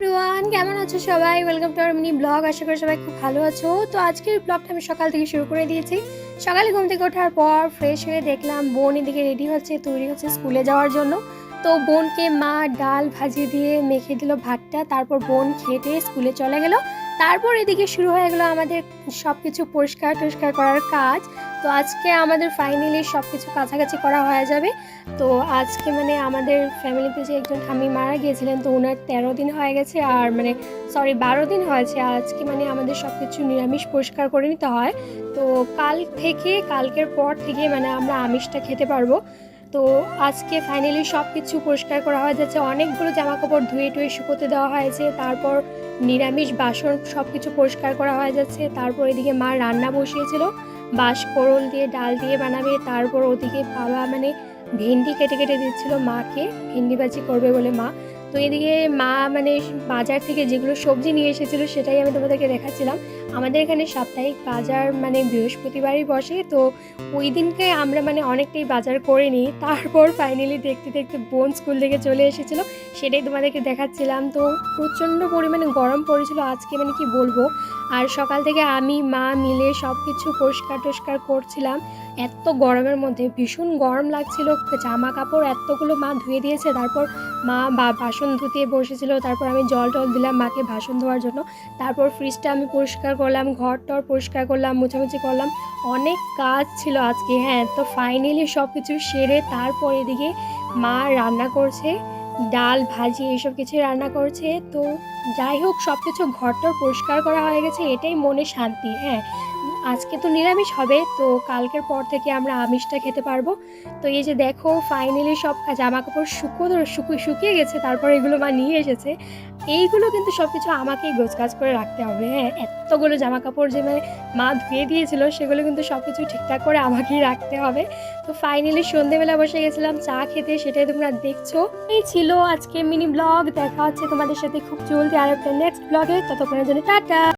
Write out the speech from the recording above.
Everyone, কেমন আছো সবাই? Welcome to our mini blog. আশা করি সবাই খুব ভালো আছো। তো আজকের ব্লগটা আমি সকাল থেকে শুরু করে দিয়েছি। সকালে ঘুম থেকে ওঠার পর ফ্রেশ হয়ে দেখলাম বোন এদিকে রেডি হচ্ছে, তৈরি হচ্ছে স্কুলে যাওয়ার জন্য। তো বোনকে মা ডাল ভাজি দিয়ে মেখে দিল ভাতটা, তারপর বোন খেতে স্কুলে চলে গেল। তারপর এদিকে শুরু হয়ে গেলো আমাদের সব কিছু পরিষ্কার টরিষ্কার করার কাজ। তো আজকে আমাদের ফাইনালি সব কিছু কাছাকাছি করা হয়ে যাবে। তো আজকে মানে আমাদের ফ্যামিলিতে যে একজন ঠাম্মি মারা গিয়েছিলেন, তো ওনার 13 দিন হয়ে গেছে, আর মানে 12 দিন হয়েছে। আজকে মানে আমাদের সব কিছু নিরামিষ পরিষ্কার করে নিতে হয়। তো কালকের পর থেকে মানে আমরা আমিষটা খেতে পারবো। তো আজকে ফাইনালি সব কিছু পরিষ্কার করা হয়ে যাচ্ছে। অনেকগুলো জামা কাপড় ধুয়ে টুয়ে শুকোতে দেওয়া হয়েছে। তারপর নিরামিষ বাসন সব কিছু পরিষ্কার করা হয়ে যাচ্ছে। তারপর এদিকে মা রান্না বসিয়েছিল, বাঁশকরল দিয়ে ডাল দিয়ে বানাবে। তারপর ওদিকে বাবা মানে ভেন্ডি কেটে কেটে দিচ্ছিল মাকে, ভেন্ডি ভাজি করবে বলে মা। তো এদিকে মা মানে বাজার থেকে যেগুলো সবজি নিয়ে এসেছিলো সেটাই আমি তোমাদেরকে দেখাচ্ছিলাম। আমাদের এখানে সাপ্তাহিক বাজার মানে বৃহস্পতিবারই বসে। তো ওই দিনকে আমরা মানে অনেকটাই বাজার করে নিই। তারপর ফাইনালি দেখতে দেখতে বোন স্কুল থেকে চলে এসেছিলো, সেটাই তোমাদেরকে দেখাচ্ছিলাম। তো প্রচণ্ড পরিমাণে গরম পড়েছিল আজকে, মানে কি বলবো। আর সকাল থেকে আমি মা মিলে সব কিছু পরিষ্কার টরিষ্কার করছিলাম। এত গরমের মধ্যে ভীষণ গরম লাগছিল, জামা কাপড় এতগুলো মা ধুয়ে দিয়েছে। তারপর মা বাসন ধুতে বসেছিল, তারপর আমি জল টল দিলাম মাকে বাসন ধোয়ার জন্য। তারপর ফ্রিজটা আমি পরিষ্কার করলাম, ঘর টর পরিষ্কার করলাম, মোছামুছি করলাম। অনেক কাজ ছিল আজকে। হ্যাঁ, তো ফাইনালি সব কিছু সেরে তারপর এদিকে মা রান্না করছে, ডাল ভাজি এইসব কিছু রান্না করছে। তো যাই হোক, সব কিছু ঘরটর পরিষ্কার করা হয়ে গেছে, এটাই মনে শান্তি। হ্যাঁ, আজকে তো নিরামিষ হবে, তো কালকের পর থেকে আমরা আমিষটা খেতে পারবো। তো এই যে দেখো ফাইনালি সব জামা কাপড় শুকিয়ে গেছে। তারপর এগুলো মা নিয়ে এসেছে। এইগুলো কিন্তু সব কিছু আমাকেই গোছগাছ করে রাখতে হবে। হ্যাঁ, এতগুলো জামা কাপড় যে মানে মা ধুয়ে দিয়েছিল সেগুলো কিন্তু সব কিছু ঠিকঠাক করে আমাকেই রাখতে হবে। তো ফাইনালি সন্ধেবেলা বসে গেছিলাম চা খেতে, সেটাই তোমরা দেখছো। এই ছিল আজকে মিনি ব্লগ। দেখা হচ্ছে তোমাদের সাথে খুব জলদি আর একটা নেক্সট ব্লগে। ততক্ষণের জন্য টাটা।